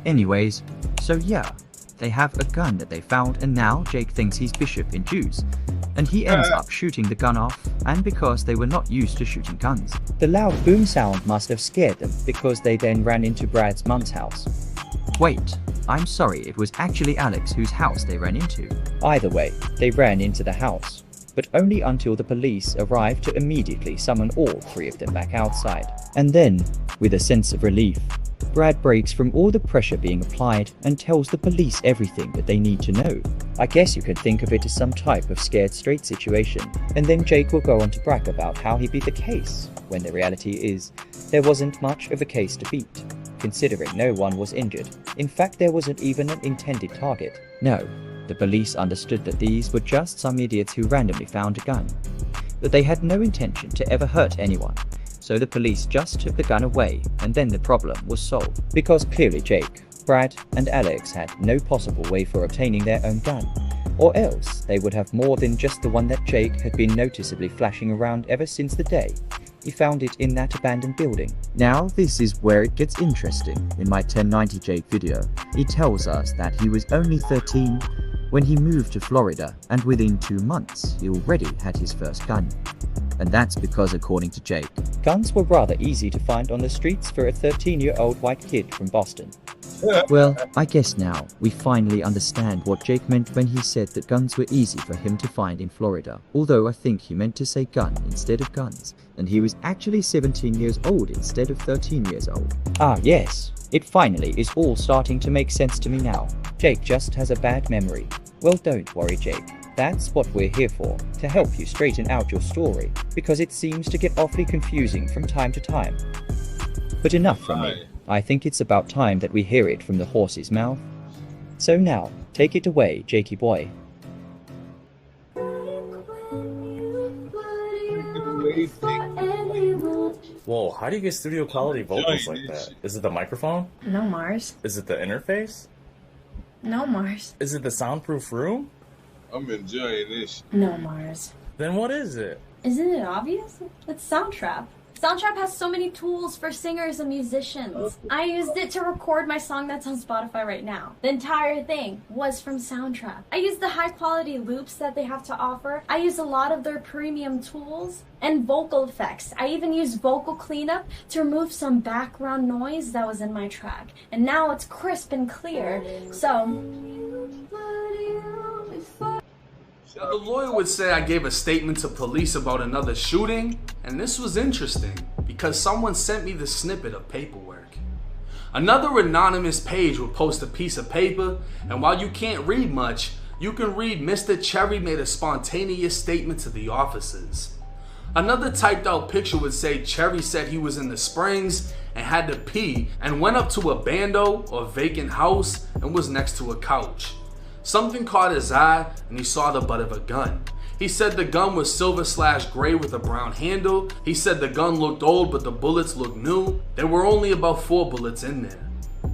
D: Anyways, so yeah, they have a gun that they found and now Jake thinks he's Bishop in Jews, and he ends up shooting the gun off, and because they were not used to shooting guns. The loud boom sound must have scared them because they then ran into Brad's mum's house. Wait, I'm sorry, it was actually Alex whose house they ran into. Either way, they ran into the house, but only until the police arrived to immediately summon all three of them back outside. And then, with a sense of relief, Brad breaks from all the pressure being applied and tells the police everything that they need to know. I guess you could think of it as some type of scared straight situation, and then Jake will go on to brag about how he beat the case, when the reality is, there wasn't much of a case to beat, considering no one was injured. In fact, there wasn't even an intended target. No, the police understood that these were just some idiots who randomly found a gun, that they had no intention to ever hurt anyone. So the police just took the gun away, and then the problem was solved. Because clearly Jake, Brad, and Alex had no possible way for obtaining their own gun, or else they would have more than just the one that Jake had been noticeably flashing around ever since the day he found it in that abandoned building. Now this is where it gets interesting. In my 1090 Jake video, he tells us that he was only 13 when he moved to Florida, and within 2 months he already had his first gun. And that's because, according to Jake, guns were rather easy to find on the streets for a 13-year-old white kid from Boston. Well, I guess now we finally understand what Jake meant when he said that guns were easy for him to find in Florida. Although I think he meant to say gun instead of guns, and he was actually 17 years old instead of 13 years old. Ah yes, it finally is all starting to make sense to me now. Jake just has a bad memory. Well, don't worry, Jake. That's what we're here for, to help you straighten out your story, because it seems to get awfully confusing from time to time. But enough from me. I think it's about time that we hear it from the horse's mouth. So now, take it away, Jakey boy.
I: Whoa, how do you get studio quality vocals like that? Is it the microphone?
J: No, Mars.
I: Is it the interface?
J: No, Mars.
I: Is it the soundproof room?
A: I'm enjoying this.
J: No, Mars.
I: Then what is it?
J: Isn't it obvious? It's Soundtrap. Soundtrap has so many tools for singers and musicians. I used it to record my song that's on Spotify right now. The entire thing was from Soundtrap. I used the high quality loops that they have to offer. I used a lot of their premium tools and vocal effects. I even used vocal cleanup to remove some background noise that was in my track. And now it's crisp and clear. So...
H: Now, the lawyer would say I gave a statement to police about another shooting, and this was interesting because someone sent me the snippet of paperwork. Another anonymous page would post a piece of paper, and while you can't read much, you can read Mr. Cherry made a spontaneous statement to the officers. Another typed out picture would say Cherry said he was in the Springs and had to pee and went up to a bando or vacant house and was next to a couch. Something caught his eye and he saw the butt of a gun. He said the gun was silver/gray with a brown handle. He said the gun looked old but the bullets looked new. There were only about 4 bullets in there.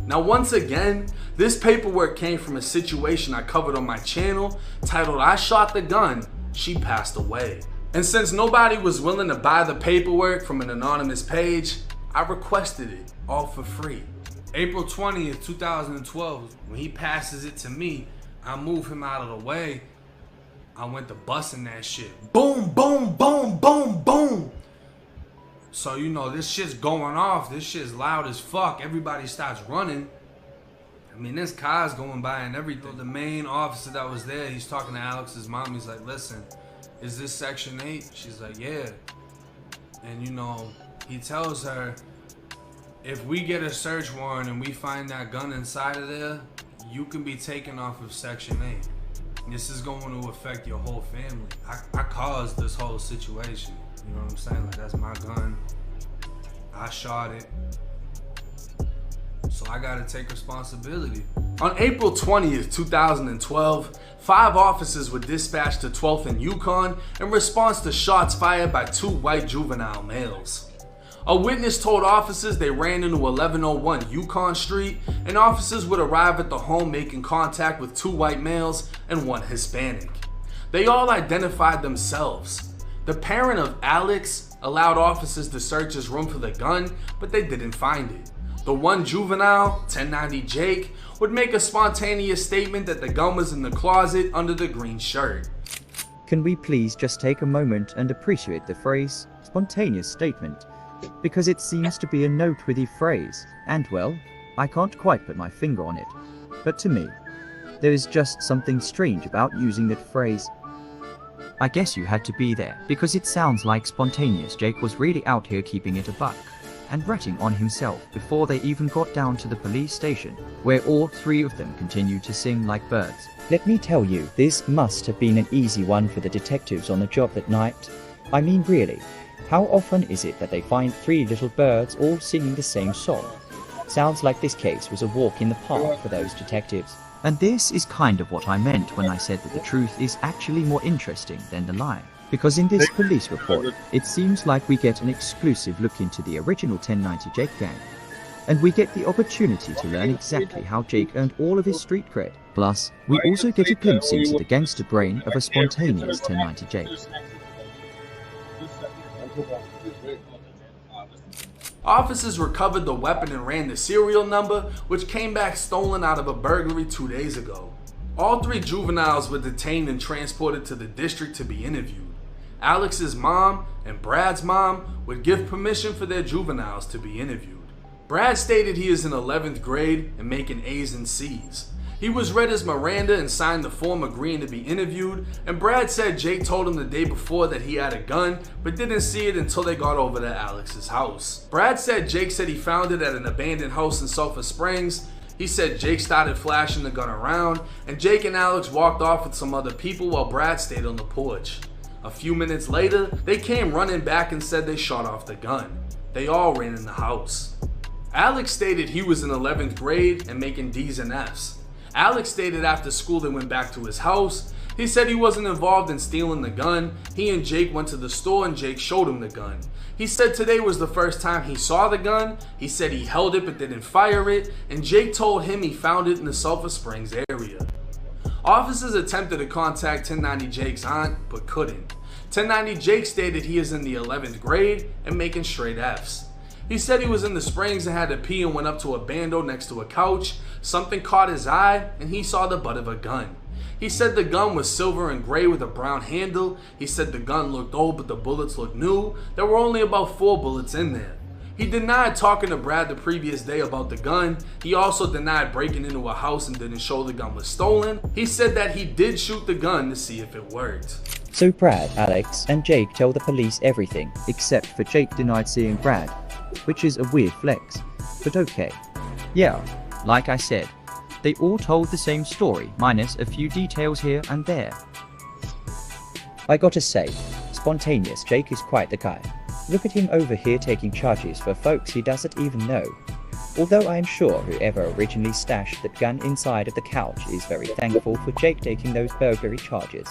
H: Now once again, this paperwork came from a situation I covered on my channel titled I Shot the Gun, She Passed Away. And since nobody was willing to buy the paperwork from an anonymous page, I requested it all for free. April 20th, 2012, when he passes it to me, I move him out of the way. I went to busting that shit. Boom, boom, boom, boom, boom. So, you know, this shit's going off. This shit's loud as fuck. Everybody starts running. I mean, there's cars going by and everything. The main officer that was there, he's talking to Alex's mom. He's like, listen, is this Section 8? She's like, yeah. And, you know, he tells her, if we get a search warrant and we find that gun inside of there, you can be taken off of Section 8. This is going to affect your whole family. I caused this whole situation. You know what I'm saying? Like, that's my gun. I shot it. So I gotta take responsibility. On April 20th, 2012, 5 officers were dispatched to 12th and Yukon in response to shots fired by 2 white juvenile males. A witness told officers they ran into 1101 Yukon Street, and officers would arrive at the home making contact with 2 white males and 1 Hispanic. They all identified themselves. The parent of Alex allowed officers to search his room for the gun, but they didn't find it. The one juvenile, 1090 Jake, would make a spontaneous statement that the gun was in the closet under the green shirt.
D: Can we please just take a moment and appreciate the phrase, spontaneous statement? Because it seems to be a noteworthy phrase, and well, I can't quite put my finger on it. But to me, there is just something strange about using that phrase. I guess you had to be there, because it sounds like spontaneous Jake was really out here keeping it a buck, and ratting on himself before they even got down to the police station, where all 3 of them continued to sing like birds. Let me tell you, this must have been an easy one for the detectives on the job that night. I mean really, how often is it that they find 3 little birds all singing the same song? Sounds like this case was a walk in the park for those detectives. And this is kind of what I meant when I said that the truth is actually more interesting than the lie. Because in this police report, it seems like we get an exclusive look into the original 1090 Jake gang. And we get the opportunity to learn exactly how Jake earned all of his street cred. Plus, we also get a glimpse into the gangster brain of a spontaneous 1090 Jake.
H: Officers recovered the weapon and ran the serial number, which came back stolen out of a burglary 2 days ago. All 3 juveniles were detained and transported to the district to be interviewed. Alex's mom and Brad's mom would give permission for their juveniles to be interviewed. Brad stated he is in 11th grade and making A's and C's. He was read as Miranda and signed the form agreeing to be interviewed, and Brad said Jake told him the day before that he had a gun, but didn't see it until they got over to Alex's house. Brad said Jake said he found it at an abandoned house in Sulphur Springs. He said Jake started flashing the gun around, and Jake and Alex walked off with some other people while Brad stayed on the porch. A few minutes later, they came running back and said they shot off the gun. They all ran in the house. Alex stated he was in 11th grade and making D's and F's. Alex stated after school they went back to his house. He said he wasn't involved in stealing the gun. He and Jake went to the store and Jake showed him the gun. He said today was the first time he saw the gun. He said he held it but didn't fire it, and Jake told him he found it in the Sulphur Springs area. Officers attempted to contact 1090 Jake's aunt but couldn't. 1090 Jake stated he is in the 11th grade and making straight F's. He said he was in the Springs and had to pee and went up to a bando next to a couch. Something caught his eye and he saw the butt of a gun. He said the gun was silver and gray with a brown handle. He said the gun looked old but the bullets looked new. There were only about 4 bullets in there. He denied talking to Brad the previous day about the gun. He also denied breaking into a house and didn't show the gun was stolen. He said that he did shoot the gun to see if it worked.
D: So Brad, Alex, and Jake tell the police everything, except for Jake denied seeing Brad, which is a weird flex, but okay. Yeah, like I said, they all told the same story, minus a few details here and there. I gotta say, spontaneous Jake is quite the guy. Look at him over here taking charges for folks he doesn't even know. Although I am sure whoever originally stashed that gun inside of the couch is very thankful for Jake taking those burglary charges.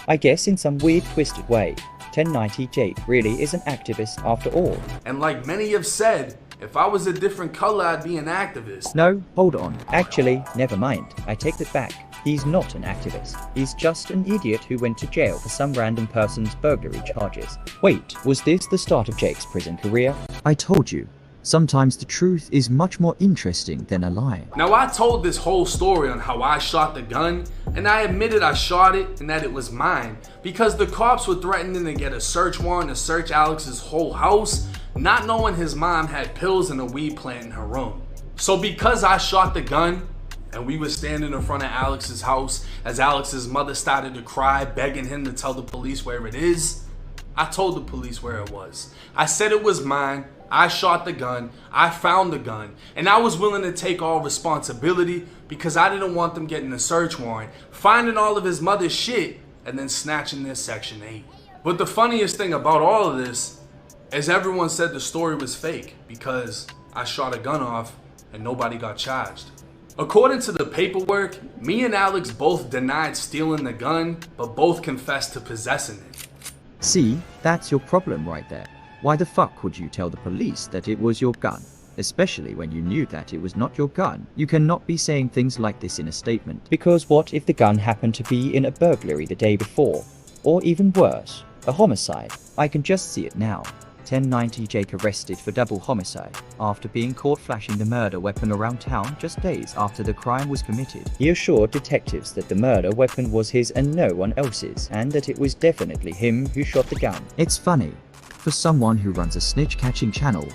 D: I guess in some weird twisted way, 1090 Jake really is an activist after all.
H: And like many have said, if I was a different color, I'd be an activist.
D: No, hold on. Actually, never mind. I take that back. He's not an activist. He's just an idiot who went to jail for some random person's burglary charges. Wait, was this the start of Jake's prison career? I told you. Sometimes the truth is much more interesting than a lie.
H: Now I told this whole story on how I shot the gun, and I admitted I shot it and that it was mine, because the cops were threatening to get a search warrant to search Alex's whole house, not knowing his mom had pills and a weed plant in her room. So because I shot the gun, and we were standing in front of Alex's house as Alex's mother started to cry, begging him to tell the police where it is, I told the police where it was. I said it was mine. I shot the gun, I found the gun, and I was willing to take all responsibility because I didn't want them getting a search warrant, finding all of his mother's shit, and then snatching their Section 8. But the funniest thing about all of this is everyone said the story was fake because I shot a gun off and nobody got charged. According to the paperwork, me and Alex both denied stealing the gun, but both confessed to possessing it.
D: See, that's your problem right there. Why the fuck would you tell the police that it was your gun? Especially when you knew that it was not your gun. You cannot be saying things like this in a statement. Because what if the gun happened to be in a burglary the day before? Or even worse, a homicide. I can just see it now. 1090 Jake arrested for double homicide after being caught flashing the murder weapon around town just days after the crime was committed. He assured detectives that the murder weapon was his and no one else's, and that it was definitely him who shot the gun. It's funny. For someone who runs a snitch catching channel,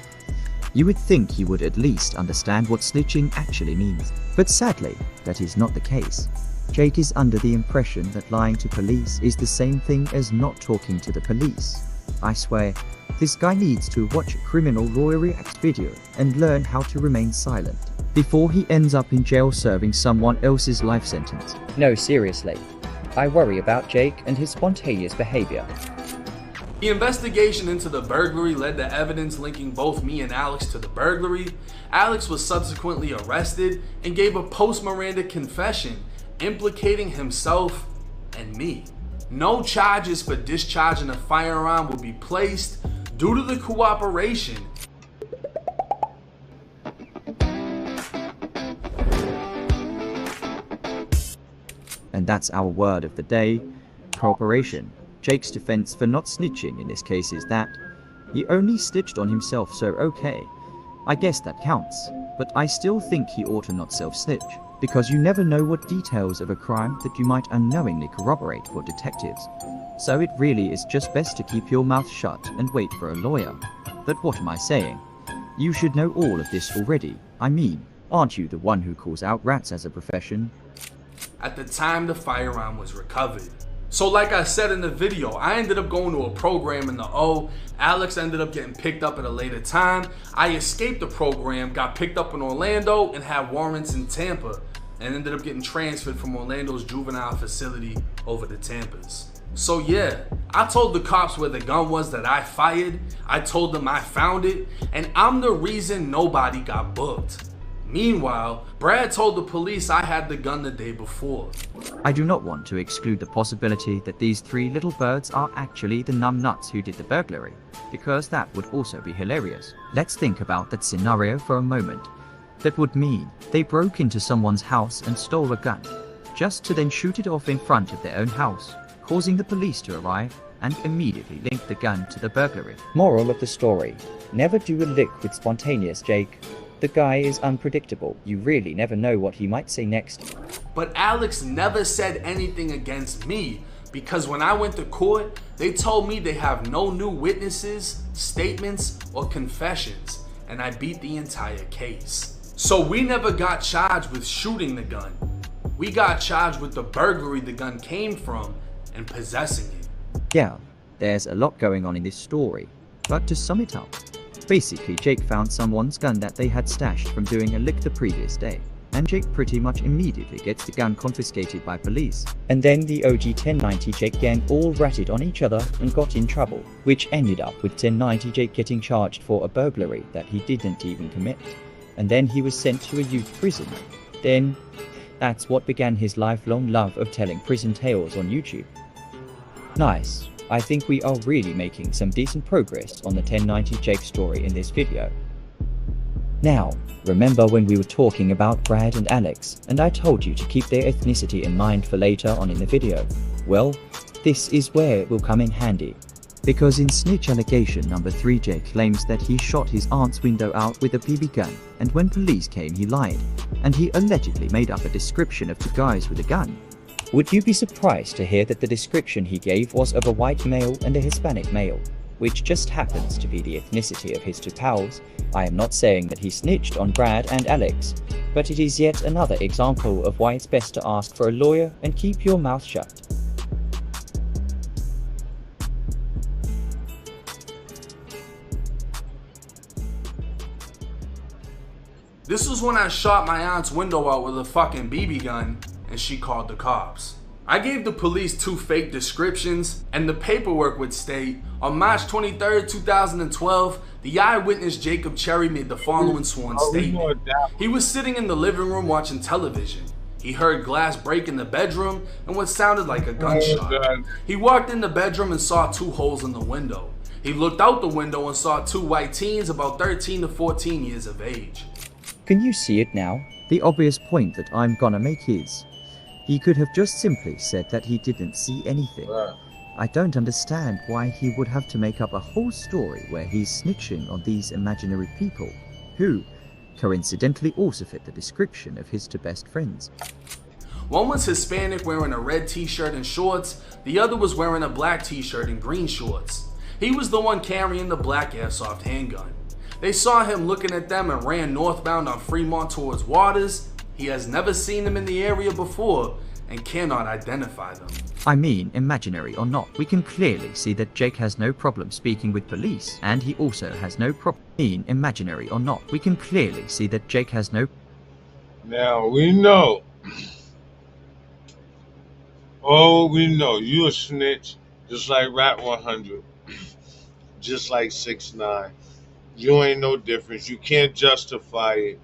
D: you would think he would at least understand what snitching actually means. But sadly, that is not the case. Jake is under the impression that lying to police is the same thing as not talking to the police. I swear, this guy needs to watch a criminal lawyer react video and learn how to remain silent before he ends up in jail serving someone else's life sentence. No, seriously. I worry about Jake and his spontaneous behavior.
H: The investigation into the burglary led to evidence linking both me and Alex to the burglary. Alex was subsequently arrested and gave a post-Miranda confession implicating himself and me. No charges for discharging a firearm will be placed due to the cooperation.
D: And that's our word of the day: cooperation. Jake's defense for not snitching in this case is that he only snitched on himself, so okay, I guess that counts, but I still think he ought to not self-snitch, because you never know what details of a crime that you might unknowingly corroborate for detectives. So it really is just best to keep your mouth shut and wait for a lawyer. But what am I saying? You should know all of this already. I mean, aren't you the one who calls out rats as a profession?
H: At the time the firearm was recovered. So like I said in the video, I ended up going to a program in the O. Alex ended up getting picked up at a later time. I escaped the program, got picked up in Orlando, and had warrants in Tampa, and ended up getting transferred from Orlando's juvenile facility over to Tampa's. So yeah, I told the cops where the gun was that I fired. I told them I found it, and I'm the reason nobody got booked. Meanwhile, Brad told the police I had the gun the day before.
D: I do not want to exclude the possibility that these three little birds are actually the numbnuts who did the burglary, because that would also be hilarious. Let's think about that scenario for a moment. That would mean they broke into someone's house and stole a gun, just to then shoot it off in front of their own house, causing the police to arrive and immediately link the gun to the burglary. Moral of the story: never do a lick with spontaneous Jake. The guy is unpredictable. You really never know what he might say next.
H: But Alex never said anything against me, because when I went to court, they told me they have no new witnesses, statements, or confessions, and I beat the entire case. So we never got charged with shooting the gun. We got charged with the burglary the gun came from and possessing it.
D: Yeah, there's a lot going on in this story, but to sum it up, basically Jake found someone's gun that they had stashed from doing a lick the previous day, and Jake pretty much immediately gets the gun confiscated by police. And then the OG 1090 Jake gang all ratted on each other and got in trouble, which ended up with 1090 Jake getting charged for a burglary that he didn't even commit. And then he was sent to a youth prison. Then, that's what began his lifelong love of telling prison tales on YouTube. Nice. I think we are really making some decent progress on the 1090 Jake story in this video. Now, remember when we were talking about Brad and Alex, and I told you to keep their ethnicity in mind for later on in the video? Well, this is where it will come in handy. Because in snitch allegation number 3, Jake claims that he shot his aunt's window out with a BB gun, and when police came he lied, and he allegedly made up a description of the guys with a gun. Would you be surprised to hear that the description he gave was of a white male and a Hispanic male, which just happens to be the ethnicity of his two pals? I am not saying that he snitched on Brad and Alex, but it is yet another example of why it's best to ask for a lawyer and keep your mouth shut.
H: This was when I shot my aunt's window out with a fucking BB gun, and she called the cops. I gave the police 2 fake descriptions, and the paperwork would state, on March 23rd, 2012, the eyewitness Jacob Cherry made the following sworn statement. He was sitting in the living room watching television. He heard glass break in the bedroom and what sounded like a gunshot. He walked in the bedroom and saw 2 holes in the window. He looked out the window and saw two white teens about 13 to 14 years of age.
D: Can you see it now? The obvious point that I'm gonna make is, he could have just simply said that he didn't see anything.
A: Right.
D: I don't understand why he would have to make up a whole story where he's snitching on these imaginary people, who, coincidentally, also fit the description of his two best friends.
H: One was Hispanic wearing a red t-shirt and shorts, the other was wearing a black t-shirt and green shorts. He was the one carrying the black airsoft handgun. They saw him looking at them and ran northbound on Fremont towards Waters. He has never seen them in the area before and cannot identify them.
D: I mean, imaginary or not, we can clearly see that Jake has no problem speaking with police, and he also has no problem. Imaginary or not, we can clearly see that Jake has no.
A: Now we know. Oh, we know you a snitch, just like Rat 100, just like 6ix9ine. You ain't no difference. You can't justify it.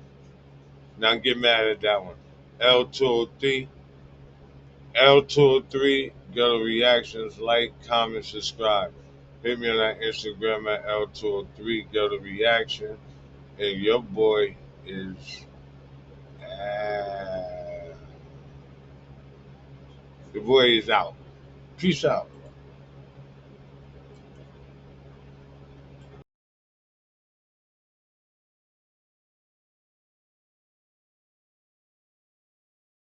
A: Now get mad at that one. L203. L203. Ghetto Reactions. Like, comment, subscribe. Hit me on that Instagram at L203 Ghetto Reaction. And your boy is. The boy is out. Peace out.